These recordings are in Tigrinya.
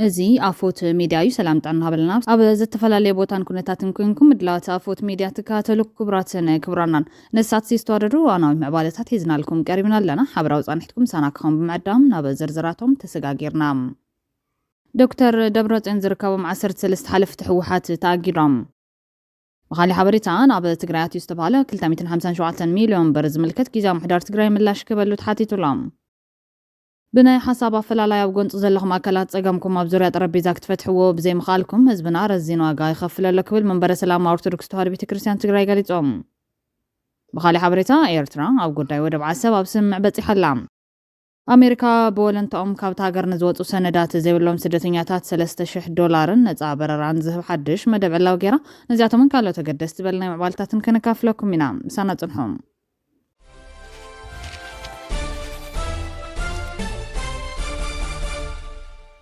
እዚ ኣፎት ሚድያ እዩ ሰላም ጣና ሃበልና ኣብ ዝተፈላልየ ቦታን ኩነታትን ኮይንኩም ምድላዋት ኣፎት ሚድያ ትከታተሉ ክቡራትን ክቡራናን ነሳት ዝተዋደዱ ዋናዊ ምዕባለታት ሒዝናልኩም ቀሪብና ኣለና ሓበራዊ ጻንሒትኩም ሳናክኹም ብምዕዳም ናብ ዝርዝራቶም ተሰጋጊርና ዶክተር ደብረጽዮን ዝርከቦም 13 ሓለፍቲ ሕወሓት ተኣጊዶም መኻሊ ሓበሬታ ናብ ትግራይ ኣትዩ ዝተባሃለ 257 ሚልዮን ብር ዝምልከት ጊዜያዊ ምሕዳር ትግራይ ምላሽ ክበሉ ተሓቲቱሎም ብናይ ሓሳብ ኣፈላላይ ኣብ ጎንፂ ዘለኹም ኣካላት ጸገምኩም ኣብ ዙርያ ጠረጴዛ ክትፈትሕዎ ብዘይ ምኻልኩም ህዝብና ረዚን ዋጋ ይኸፍለሎ ክብል መንበረ ሰላም ኦርቶዶክስ ተዋህዶ ቤተክርስትያን ትግራይ ገሊጾም መኻሊ ሓበሬታ ኤርትራ ኣብ ጉዳይ ወደብ ዓሰብ ኣብ ስምምዕ በፂሓላ ኣሜሪካ ብወለንተኦም ካብቲ ሃገር ንዝወፁ ሰነዳት ዘይብሎም ስደተኛታት $3,000 ነፃ በረራን ዝህብ ሓድሽ መደብ ዕላው ገይራ ነዚኣቶምን ካልኦት ተገደስቲ ዝበልናይ ምዕባልታትን ከነካፍለኩም ኢና ምሳና ጽንሖም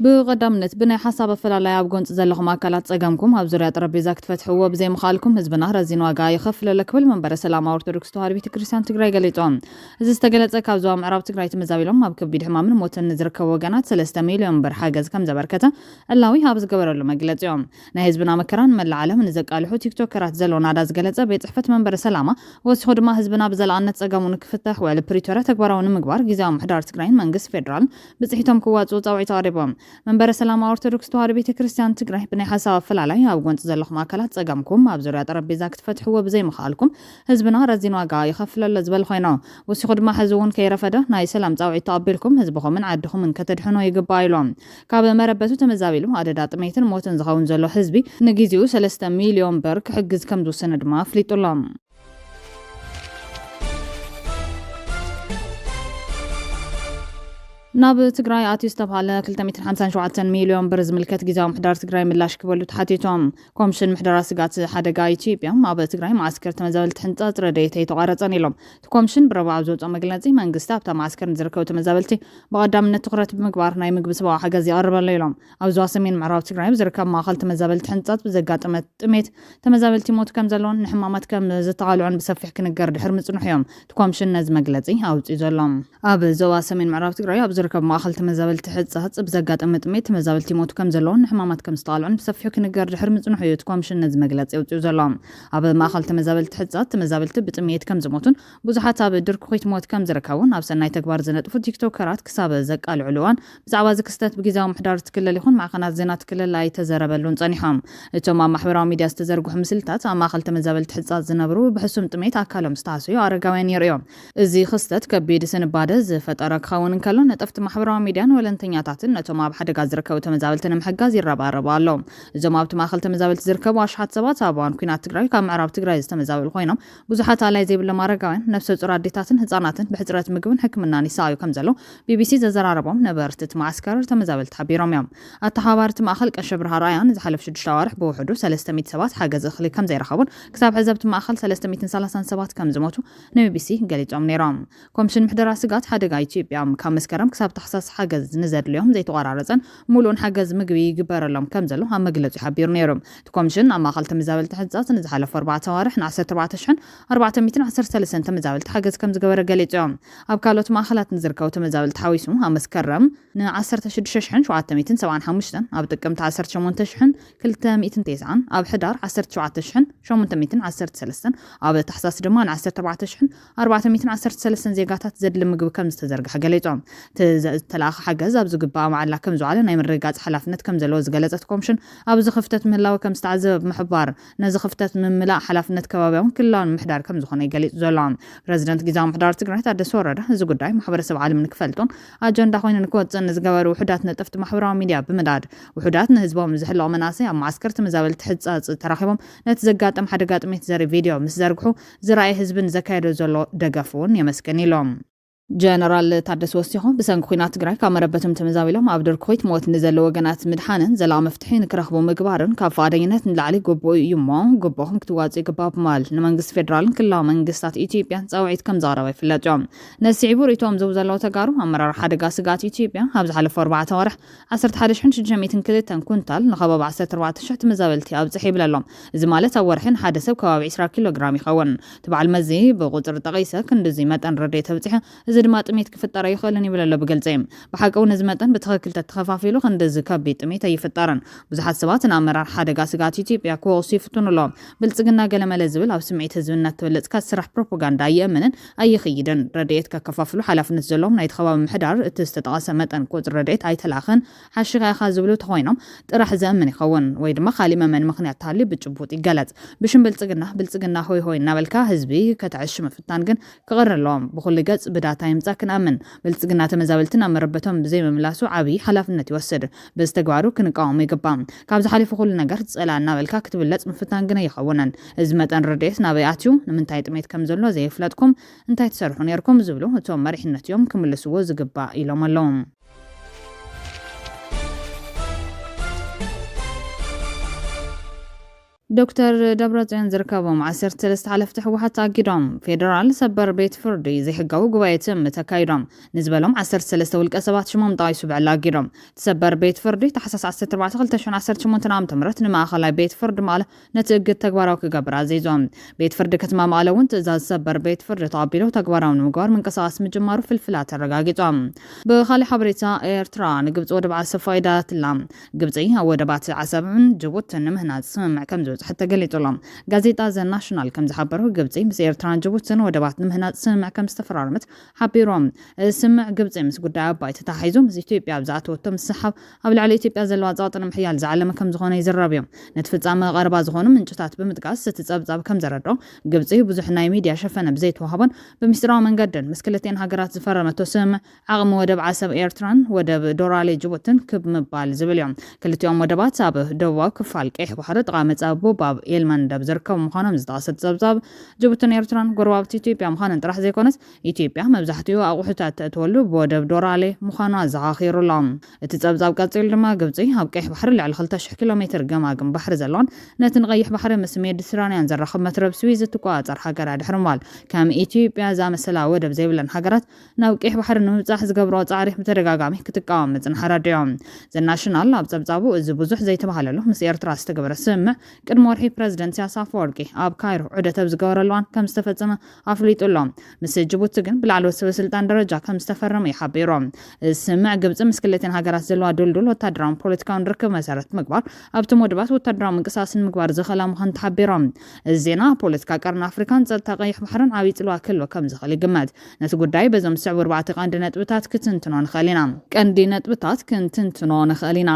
ብቀዳምነት ብናይ ሓሳብ ኣፈላላይ ኣብ ጎንፂ ዘለኹም ኣካላት ጸገምኩም ኣብ ዙርያ ጠረጴዛ ክትፈትሕዎ ብዘይ ምኻልኩም ህዝብና ረዚን ዋጋ ይኸፍለሎ ክብል መንበረ ሰላም ኦርቶዶክስ ተዋህዶ ቤተክርስትያን ትግራይ ገሊጾም እዚ ዝተገለጸ ካብ ዞባ ምዕራብ ትግራይ ተመዛቢሎም ኣብ ከቢድ ሕማምን ሞትን ዝርከቡ ወገናት 3 ሚልዮን ብር ሓገዝ ከም ዘበርከተ ዕላዊ ኣብ ዝገበረሉ መግለጺ እዮም ናይ ህዝብና መከራን መላእ ዓለም ንዘቃልሑ ቲክቶከራት ዘሎ ናዳ ዝገለጸ ቤት ጽሕፈት መንበረ ሰላማ ወሲኹ ድማ ህዝብና ብዘላኣነት ጸገሙ ንክፍታሕ ውዕል ፕሪቶሪያ ተግባራዊ ንምግባር ጊዜያዊ ምሕዳር ትግራይን መንግስቲ ፌደራል ብጽሒቶም ክዋጽኡ ጻውዒት ኣቅሪቦም መንበረ ሰላም ኦርቶዶክስ ተዋህዶ ቤተክርስትያን ትግራይ ብናይ ሓሳብ ኣፈላላይ ኣብ ጎንፂ ዘለኹም ኣካላት ጸገምኩም ኣብ ዙርያ ጠረጴዛ ክትፈትሕዎ ብዘይ ምኻልኩም ህዝብና ረዚን ዋጋ ይኸፍለሎ ዝብል ኮይኑ ወሲኹ ድማ ሕዚ እውን ከይረፈደ ናይ ሰላም ጻውዒት ተቐቢልኩም ህዝብኹምን ዓድኹምን ከተድሕኖ ይግባእ ኢሎም ካብ መረበቱ ተመዛቢሉ ኣደዳ ጥሜትን ሞትን ዝኸውን ዘሎ ህዝቢ ንግዚኡ 3 ሚልዮን ብር ክሕግዝ ከም ዝወሰነ ድማ ኣፍሊጡሎም ናብ ትግራይ ኣትዩ ዝተባሃለ 257 ሚልዮን ብር ዝምልከት ጊዜያዊ ምሕዳር ትግራይ ምላሽ ክበሉ ተሓቲቶም ኮሚሽን ምሕደራ ስጋት ሓደጋ ኢትዮጵያ ኣብ ትግራይ ማዕስከር ተመዛበልቲ ሕንጸት ረድኤት ኣይተቋረጸን ኢሎም እቲ ኮሚሽን ብረቡዕ ኣብ ዘውፅኦ መግለጺ መንግስቲ ኣብታ ማዕስከር ዝርከቡ ተመዛበልቲ ብቐዳምነት ትኹረት ብምግባር ናይ ምግቢ ሰብኣዊ ሓገዝ ይቐርበሎ ኢሎም ኣብ ዞባ ሰሜን ምዕራብ ትግራይ ዝርከብ ማእኸል ተመዛበልቲ ሕንጸት ብዘጋጠመ ጥሜት ተመዛበልቲ ሞት ከም ዘለዎን ንሕማማት ከም ዝተቓልዑን ብሰፊሕ ክንገር ድሕሪ ምጽንሑ እዮም እቲ ኮሚሽን ነዚ መግለጺ ኣውፂኡ ዘሎ ኣብ ዞባ ሰሜን ምዕራብ ትግራይ ኣብ ዝርከብ ማእኸል ተመዛበልቲ ሕንጸት ብዘጋጠመ ጥሜት ተመዛበልቲ ሞት ከም ዘለዎን ንሕማማት ከም ዝተቓልዑን ብሰፊሕ ክንገር ድሕሪ ምጽንሑ እዩ እቲ ኮሚሽን ነዚ መግለጺ ኣውፂኡ ዘሎ ኣብ ማእኸል ተመዛበልቲ ሕንጸት ተመዛበልቲ ብጥሜት ከም ዝሞቱን ብዙሓት ኣብ ድርኩኺት ሞት ከም ዝርከቡን ኣብ ሰናይ ተግባር ዝነጥፉ ቲክቶከራት ክሳብ ዘቃልዕሉ እዋን ብዛዕባ እዚ ክስተት ብጊዜያዊ ምሕዳር ትክልል ይኹን ማዕኸናት ዜና ትክልል ኣይተዘረበሉን ጸኒሖም እቶም ኣብ ማሕበራዊ ሚድያ ዝተዘርግሑ ምስልታት ኣብ ማእኸል ተመዛበልቲ ሕንጸት ዝነብሩ ብሕሱም ጥሜት ኣካሎም ዝተሃስዩ ኣረጋውያን የርእዮም እዚ ክስተት ከቢድ ስንባደ ዝፈጠረ ክኸውን እንከሎ ነጠፍቲ ማሕበራዊ ሚድያን ወለንተኛታትን ነቶም ኣብ ሓደጋ ዝርከቡ ተመዛበልቲ ንምሕጋዝ ይረባረቡ ኣለዉ እዞም ኣብቲ ማእኸል ተመዛበልቲ ዝርከቡ ኣሽሓት ሰባት ኣብ እዋን ኩናት ትግራይ ካብ ምዕራብ ትግራይ ዝተመዛበሉ ኮይኖም ብዙሓት ኣላይ ዘይብሎም ኣረጋውያን ነፍሰ ጡር ኣዴታትን ህጻናትን ብሕፅረት ምግብን ሕክምናን ይሰኣዩ ከም ዘሎ ቢቢሲ ዘዘራረቦም ነበርቲ እቲ ማዕስከር ተመዛበልቲ ሓቢሮም እዮም ኣተሓባርቲ ማእኸል ቀሸ ብርሃ ራያን ዝሓለፈ 6 ኣዋርሕ ብውሕዱ 300 ሰባት ሓገዝ እኽሊ ከም ዘይረኸቡን ክሳብ ሕዚ ኣብቲ ማእኸል 330 ሰባት ከም ዝሞቱ ንቢቢሲ ገሊጾም ነይሮም ኮሚሽን ምሕደራ ስጋት ሓደጋ ኢትዮጵያ ካብ መስከረም ክሳብ ታሕሳስ ሓገዝ ንዘድልዮም ዘይተቋራረፀን ሙሉን ሓገዝ ምግቢ ይግበረሎም ከም ዘሎ ኣብ መግለጺ ሓቢሩ ነይሮም እቲ ኮሚሽን ኣብ ማእኸል ተመዛበልቲ ሕንጸት ንዝሓለፈ 4 ኣዋርሕ ን14,413 ተመዛበልቲ ሓገዝ ከም ዝገበረ ገሊጾም ኣብ ካልኦት ማእኸላት ንዝርከቡ ተመዛበልቲ ሓዊሱ ኣብ መስከረም ን16,775 ኣብ ጥቅምቲ 18,290 ኣብ ሕዳር 17,813 ኣብ ታሕሳስ ድማ ን14,413 ዜጋታት ዘድሊ ምግቢ ከም ዝተዘርግሐ ገሊጾም ተላኸ ሓገዝ ኣብ ዝግባእ መዓላ ከም ዝዋዕለ ናይ ምርግጋጽ ሓላፍነት ከም ዘለዎ ዝገለጸት ኮሚሽን ኣብዚ ክፍተት ምህላዊ ከም ዝተዓዘበ ብምሕባር ነዚ ክፍተት ምምላእ ሓላፍነት ከባቢያውን ክልላውን ምሕዳር ከም ዝኾነ ይገሊጹ ዘሎ ፕረዚደንት ጊዜያዊ ምሕዳር ትግራይ ታደሰ ወረደ እዚ ጉዳይ ማሕበረሰብ ዓለም ንክፈልጦን ኣጀንዳ ኮይኑ ንክወፅእ ዝገበሩ ውሕዳት ነጠፍቲ ማሕበራዊ ሚድያ ብምዳድ ውሕዳት ንህዝቦም ዝሕልኦ መናእሰይ ኣብ ማዕስከር ተመዛበልቲ ሕንጸት ተራኺቦም ነቲ ዘጋጠም ሓደጋ ጥሜት ዘርኢ ቪድዮ ምስ ዘርግሑ ዝረኣየ ህዝብን ዘካየዶ ዘሎ ደገፍ እውን የመስገን ኢሎም ጀነራል ታደሰ ወሲኹ ብሰንኪ ኩናት ትግራይ ካብ መረበቶም ተመዛቢሎም ኣብ ድርኩኺት ሞት ንዘለዉ ወገናት ምድሓንን ዘላቒ መፍትሒ ንክረኽቡ ምግባርን ካብ ፈቃደኝነት ንላዕሊ ግቡእ እዩ እሞ ግቡእኹም ክትዋፅኡ ይግባእ ብምባል ንመንግስቲ ፌደራልን ክልላዊ መንግስታት ኢትዮጵያን ጻውዒት ከም ዘቕረበ ይፍለጥ እዮም ነስዒቡ ርእቶም ዝቡ ዘለዉ ተጋሩ ኣመራርሓ ሓደጋ ስጋት ኢትዮጵያ ኣብ ዝሓለፈ 4 ኣዋርሕ 11,602 ኩንታል ንኸባቢ 14,000 ተመዛበልቲ ኣብፅሕ ይብል ኣሎም እዚ ማለት ኣብ ወርሒ ንሓደ ሰብ ከባቢ 20 ኪሎ ግራም ይኸውን እቲ በዓል መዚ ብቁፅሪ ጠቒሰ ክንዲዚ መጠን ረድኤት ተብፅሐ እዚ ድማ ጥሜት ክፍጠር ይኽእልን ይብል ኣሎ ብገልጸም ብሓቀው ነዝመጠን ብትኽክል ተተኸፋፊሉ ክንደዝ ከቢድ ጥሜት ኣይፍጠርን ብዙሓት ሰባት ንኣመራር ሓደጋ ስጋት ኢትዮጵያ ክወቅሱ ይፍትኑሎም ብልጽግና ገለመለ ዝብል ኣብ ስምዒት ህዝብነት ትበልጽካ ስራሕ ፕሮፓጋንዳ ይእምንን ኣይኽይድን ረድኤት ከከፋፍሉ ሓላፍነት ዘለዎም ናይ ተኸባቢ ምሕዳር እቲ ዝተጠቐሰ መጠን ቁጽሪ ረድኤት ኣይተላኽን ሓሽኻ ኢኻ ዝብሉ ተኾይኖም ጥራሕ ዘእምን ይኸውን ወይ ድማ ካሊእ መመን ምኽንያት ታሊ ብጭቡጥ ይገለጽ ብሽም ብልጽግና ሆይ ሆይ እናበልካ ህዝቢ ከተዕሽ ምፍታን ግን ክቐረሎም ብኩሉ ገጽ ብዳታ ይምጻ ክንኣምን ብልጽግና ተመዛበልትን ኣብ መረበቶም ብዘይ መምላሱ ዓብይ ሓላፍነት ይወስድ ብዝተግባሩ ክንቃወሙ ይግባእ ካብ ዝሓሊፉ ኩሉ ነገር ፀላ እናበልካ ክትብለጽ ምፍታን ግን ይኸውነን እዚ መጠን ረድኤት ናበይ ኣትዩ ንምንታይ ጥሜት ከም ዘሎ ዘይፍለጥኩም እንታይ ትሰርሑ ነርኩም ዝብሉ እቶም መሪሕነት እዮም ክምልስዎ ዝግባእ ኢሎም ኣለዎም ዶክተር ደብረጽዮን ዝርከቦም 13 ሓለፍቲ ሕወሓት ኣጊዶም ፌደራል ሰበር ቤት ፍርዲ ዘይሕጋዊ ጉባኤ ተካይዶም ንዝበሎም 13 ውልቀ ሰባት ሽሞም ጠቒሱ ብዕላ ኣጊዶም ሰበር ቤት ፍርዲ ታሕሳስ 14/2018 ዓ.ም ንማእኸላይ ቤት ፍርዲ መቐለ ነቲ እግድ ተግባራዊ ክገብር ኣዚዞም ቤት ፍርዲ ከተማ መቐለ እውን ትእዛዝ ሰበር ቤት ፍርዲ ተቐቢሉ ተግባራዊ ንምግባር ምንቅስቓስ ምጅማሩ ፍልፍላት ተረጋጊጾም ብኻሊእ ሓበሬታ ኤርትራ ንግብፂ ወደብ ዓሰብ ፋይዳ ትላ ግብፂ ኣብ ወደባት ዓሰብን ጅቡትን ንምህናፅ ስምምዕ ከም حتى قالت لهم غازيتا ذا ناشونال كم زحبروا قبطي مس ايرتران جبوتن ودبات نمهنا سمع كم استفرارمت حبيروم سمع قبطي مس غدا بايت تحيزو مس ኢትዮጵያ ብዛት ወጥቶም ሰሓብ ኣብ ላዕሊ ኢትዮጵያ ዘለዋ ጻጥን ምሕያል ዝዓለመ ከም ዝኾነ ይዝረብዮም ነትፍጻመ ቀረባ ዝኾኑ ምንጭታት ብምጥቃስ ስትጸብጻብ ከም ዘረዶ ግብጽ ብዙሕ ናይ ሚድያ ሸፈነ ብዘይት ወሃበን በሚስጥራዊ መንገድን መስከለቴን ሃገራት ዝፈረመቶ ስምምዕ ዓቕሚ ወደብ ዓሰብ ኤርትራን ወደብ ዶራሌ ጅቡትን ክምባል ዝብልዮም ክልቲኦም ወደባት ኣብ ደቡባዊ ክፋል ቀይሕ ባሕሪ ጥቓ መጻብ ቦባብ ኤልማን ደብ ዝርከቡ ምዃኖም ዝተቐሰት ጸብጻብ ጅቡትን ኤርትራን ጎረባብቲ ኢትዮጵያ ምዃነን ጥራሕ ዘይኮነስ ኢትዮጵያ መብዛሕትኡ ኣቑሑታት ተእትወሉ ብወደብ ዶራሌ ምዃኗ ዘኻኺሩሎም እቲ ጸብጻብ ቀፂሉ ድማ ግብጺ ኣብ ቀይሕ ባሕሪ ልዕሊ 2000 ኪሎሜትር ገማግም ባሕሪ ዘለዎን ነቲ ንቐይሕ ባሕሪ ምስ ሜዲትራንያን ዘራኽብ መትረብ ስዊዝ እትቆጻጸር ሃገር ድሕሪ ምባል ከም ኢትዮጵያ ዝኣመሰላ ወደብ ዘይብለን ሃገራት ናብ ቀይሕ ባሕሪ ንምብጻሕ ዝገብሮ ጻዕሪ ብተደጋጋሚ ክትቃወም ምጽንሓር ኣድዮም ዘናሽናል ኣብ ጸብጻቡ እዚ ብዙሕ ዘይተባሃለሉ ምስ ኤርትራ ዝተገበረ ስምምዕ ቅድሚ ወርሒ ፕረዚደንት ኢሳያስ አፈወርቂ ኣብ ካይሮ ዑደት ዝገበረሉን ከም ዝተፈጸመ ኣፍሊጡሎም ምስ ጅቡቲ ግን ብላዕለዎት ሰበስልጣን ደረጃ ከም ዝተፈረመ ይሓቢሮም ስምምዕ ግብጽ ምስ ክልተን ሃገራት ዘለዋ ድልድል ወታደራዊ ፖለቲካዊ ርክብ መሰረት ምግባር ኣብቲ ወደባት ወታደራዊ ምንቅስቓስን ምግባር ዝኸላ ምዃኑ ተሓቢሮም እዚ ዜና ፖለቲካ ቀርኒ ኣፍሪካን ጸጥታ ቀይሕ ባሕርን ዓብይ ጽልዋ ክህልዎ ከም ዝኽእል ይግመት ነቲ ጉዳይ በዞም ዝስዕቡ 4 ቀንዲ ነጥብታት ክትንትኖ ንኽእል ኢና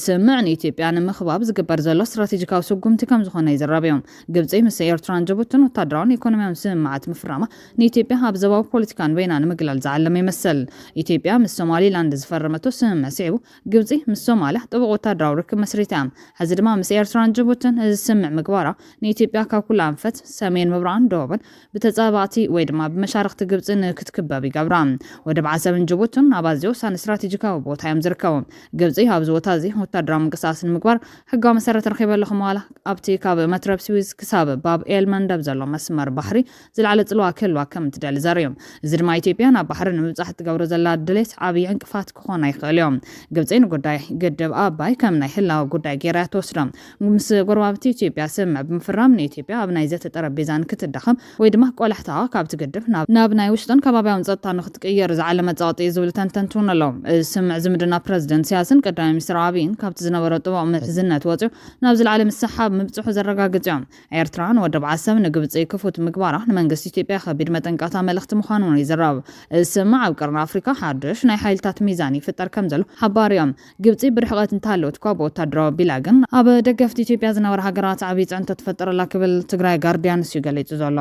ስምምዕ ንኢትዮጵያ ንምኽባብ ዝግበር ዘሎ ስትራቴጂካዊ ስጉምቲ ከም ዝኾነ ይዝረብዮም ግብጽ ምስ ኤርትራን ጅቡትን ወታደራውን ኢኮኖሚያውን ስምምዓት ምፍራማ ንኢትዮጵያ ኣብ ዞባዊ ፖለቲካን በይና ንምግላል ዝዓለመ ይመስል ኢትዮጵያ ምስ ሶማሊላንድ ዝፈረመቶ ስምምዕ ሲዒቡ ግብጽ ምስ ሶማልያ ጥቡቅ ወታደራዊ ርክብ መስሪታ ሕዚ ድማ ምስ ኤርትራን ጅቡትን ዝስምዕ ምግባራ ንኢትዮጵያ ካብ ኩሉ ኣንፈት ሰሜን ምብራቕን ደቡብን ብተጻባቲ ወይ ድማ ብመሻርክቲ ግብጽን ክትክበብ ይገብራ ወደብ ዓሰብን ጅቡትን ኣብ ኣዝዩ ወሳኒ ስትራቴጂካዊ ቦታ እዮም ዝርከቡ ግብጽ ኣብዚ ቦታ እዚ ወታደራዊ ምንቅስቓስን ምግባር ሕጋዊ መሰረት ረኺበሉ ኸማላ ኣብቲ ካብ መትረብ ስዊዝ ክሳብ ባብ ኤልማን ደብ ዘሎ መስመር ባሕሪ ዝለዓለ ጽልዋ ክህልዋ ከም ትደሊ ዘርእዮም እዚ ድማ ኢትዮጵያ ናብ ባሕሪ ንምብጻሕ ትገብሮ ዘላ ድሌት ዓብይ ዕንቅፋት ክኾን ኣይኽእል እዮም ግብጽ ንጉዳይ ግድብ ኣባይ ከም ናይ ህላዊ ጉዳይ ጌራ ትወስዶም ምስ ጎረባብቲ ኢትዮጵያ ስምምዕ ብምፍራም ንኢትዮጵያ ኣብ ናይ ዘተ ጠረጴዛ ንክትዳኸም ወይ ድማ ቆላሕታ ካብቲ ግድብ ናብ ናይ ውሽጥን ከባቢያውን ጸጥታ ንክትቅየር ዝዓለመ ጸቕጢ ዝብል ተንተንትውን ኣለዎም እዚ ስምምዕ ዝምድና ፕረዚደንት ኢሳያስን ቀዳማይ ሚኒስትር ኣብይን ካብቲ ዝነበረ ጥቡቕ ምሕዝነት ወፂኡ ናብ ዝለዓለ ምሰሓብ ምብጽሑ ዘረጋግጽ እዮም ኤርትራን ወደብ ዓሰብ ንግብጽ ክፉት ምግባራ ንመንግስቲ ኢትዮጵያ ከቢድ መጠንቀቕታ መልእኽቲ ምዃኑ ይዝረብ እዚ ስምምዕ ኣብ ቀርኒ ኣፍሪካ ሓድሽ ናይ ሓይልታት ሚዛን ይፍጠር ከም ዘሎ ሓባር እዮም ግብጽ ብርሕቐት እንተሃለወት እኳ ብወታደራዊ ኣቢላ ግን ኣብ ደገፍቲ ኢትዮጵያ ዝነበረ ሃገራት ዓብይ ጽዕንቶ ተፈጠረላ ክብል ትግራይ ጋርዲያንስ እዩ ገሊጹ ዘሎ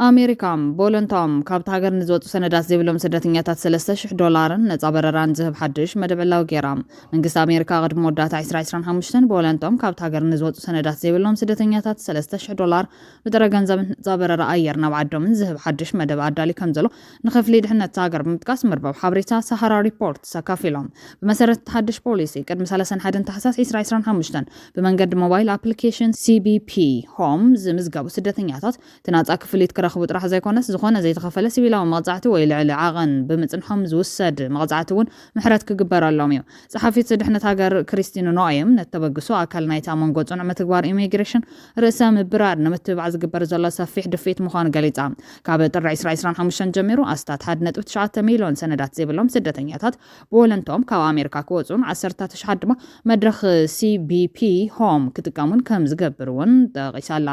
ኣሜሪካም ቦለንቶም ካብቲ ሃገር ንዝወፁ ሰነዳት ዘይብሎም ስደተኛታት $3,000 ነፃ በረራን ዝህብ ሓድሽ መደበላዊ ጌራ መንግስቲ ኣሜሪካ ቅድሚ መወዳእታ 2025 ቦለንቶም ካብቲ ሃገር ንዝወፁ ሰነዳት ዘይብሎም ስደተኛታት $3,000 ብጥረ ገንዘብ ነፃ በረራ ኣየር ናብ ዓዶምን ዝህብ ሓድሽ መደብ ኣዳሊ ከም ዘሎ ንኽፍሊ ድሕነት ሃገር ብምጥቃስ ምርበብ ሓበሬታ ሳሃራ ሪፖርት ተካፊሎም ብመሰረት ሓድሽ ፖሊሲ ቅድሚ 31 ታሕሳስ 2025 ብመንገዲ ሞባይል ኣፕሊኬሽን CBP ሆም ዝምዝገቡ ስደተኛታት ትናፃ ክፍሊት ዝረኽቡ ጥራሕ ዘይኮነስ ዝኾነ ዘይተኸፈለ ሲቪላዊ መቕጻዕቲ ወይ ልዕሊ ዓቐን ብምጽንሖም ዝውሰድ መቕጻዕቲ እውን ምሕረት ክግበረሎም እዩ ጸሓፊት ድሕነት ሃገር ክሪስቲን ኖኤም ነተበግሱ ኣካል ናይቲ መንጎ ጽኑዕ ምትግባር ኢሚግሬሽን ርእሰ ምብራር ንምትብባዕ ዝግበር ዘሎ ሰፊሕ ድፊት ምዃኑ ገሊጻ ካብ ጥሪ 2025 ጀሚሩ ኣስታት 1.9 ሚልዮን ሰነዳት ዘይብሎም ስደተኛታት ብወለንቶም ካብ ኣሜሪካ ክወጹን 10,000 ድማ መድረኽ CBP ሆም ክጥቀሙን ከም ዝገብር እውን ጠቒሳላ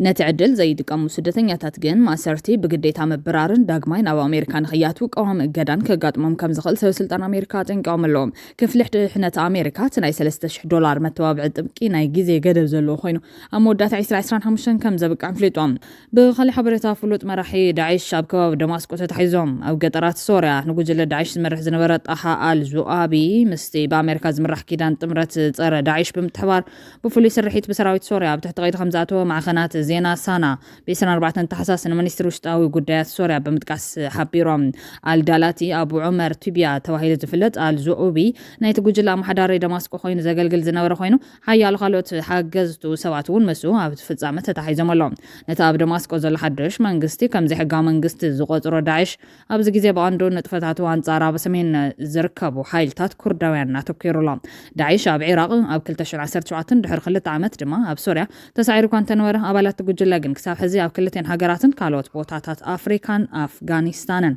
ነቲ ዕድል ዘይጥቀሙ ስደተኛታት ግን ማሰርቲ ብግዴታ ምብራርን ዳግማይ ናብ ኣሜሪካ ንኽያቱ ቀዋሚ እገዳን ከጋጥሞም ከም ዝኽእል ሰበስልጣን ኣሜሪካ ጠንቂቖም ኣለዎም ክፍልሕ ድሕነት ኣሜሪካ እቲ ናይ $3,000 መተባብዒ ጥብቂ ናይ ግዜ ገደብ ዘለዎ ኮይኑ ኣብ መወዳእታ 2025 ከም ዘብቅዕ ኣፍሊጦም ብኻሊእ ሓበሬታ ፍሉጥ መራሒ ዳዒሽ ኣብ ከባቢ ደማስቆ ተታሒዞም ኣብ ገጠራት ሶርያ ንጉጅለ ዳዒሽ ዝመርሕ ዝነበረ ጣሓ አልዙኣቢ ምስቲ ብኣሜሪካ ዝምራሕ ኪዳን ጥምረት ፀረ ዳዒሽ ብምትሕባር ብፍሉይ ስርሒት ብሰራዊት ሶርያ ኣብ ትሕቲ ቀይዲ ከም ዝኣተወ ማዕኸናት ዜና ሳና ብ24 ተሓሳስ ንሚኒስትሪ ውሽጣዊ ጉዳያት ሶርያ ብምጥቃስ ሓቢሮም አልዳላቲ አቡ ዑመር ቱቢያ ተባሂሉ ዝፍለጥ አልዙኡቢ ናይቲ ጉጅለ ኣመሓዳሪ ደማስቆ ኮይኑ ዘገልግል ዝነበረ ኮይኑ ሓያሎ ካልኦት ሓገዝቱ ሰባት እውን ምስኡ ኣብ ፍጻመ ተታሒዞም ኣሎም ነቲ ኣብ ደማስቆ ዘሎ ሓድሽ መንግስቲ ከም ዘይሕጋዊ መንግስቲ ዝቆፅሮ ዳዒሽ ኣብዚ ግዜ ብቐንዱ ንጥፈታት ኣንጻር ኣብ ሰሜን ዝርከቡ ሓይልታት ኩርዳውያን እናተኪሩሎም ዳዒሽ ኣብ ዒራቅ ኣብ 2017 ድሕሪ 2 ዓመት ድማ ኣብ ሶርያ ተሳዒሩ እኳ እንተነበረ ኣባላት ጉጅለ ግን ክሳብ ሕዚ ኣብ ክልተን ሃገራትን ካልኦት ቦታታት ኣፍሪካን ኣፍጋኒስታንን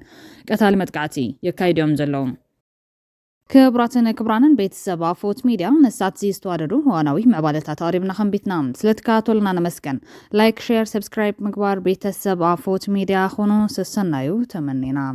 ቀታሊ መጥቃዕቲ የካይዶም ዘለዉ ክቡራትን ክቡራንን ቤተሰብ ኣፎት ሚድያ ነሳት ዝተዋደዱ ዋናዊ ምዕባለታት ኣቅሪብና ከንቢትና ስለተከታተሉና ነመስገን ላይክ ሼር ሰብስክራይብ ምግባር ቤተሰብ ኣፎት ሚድያ ኾኑ ሰሰናዩ ተመኒና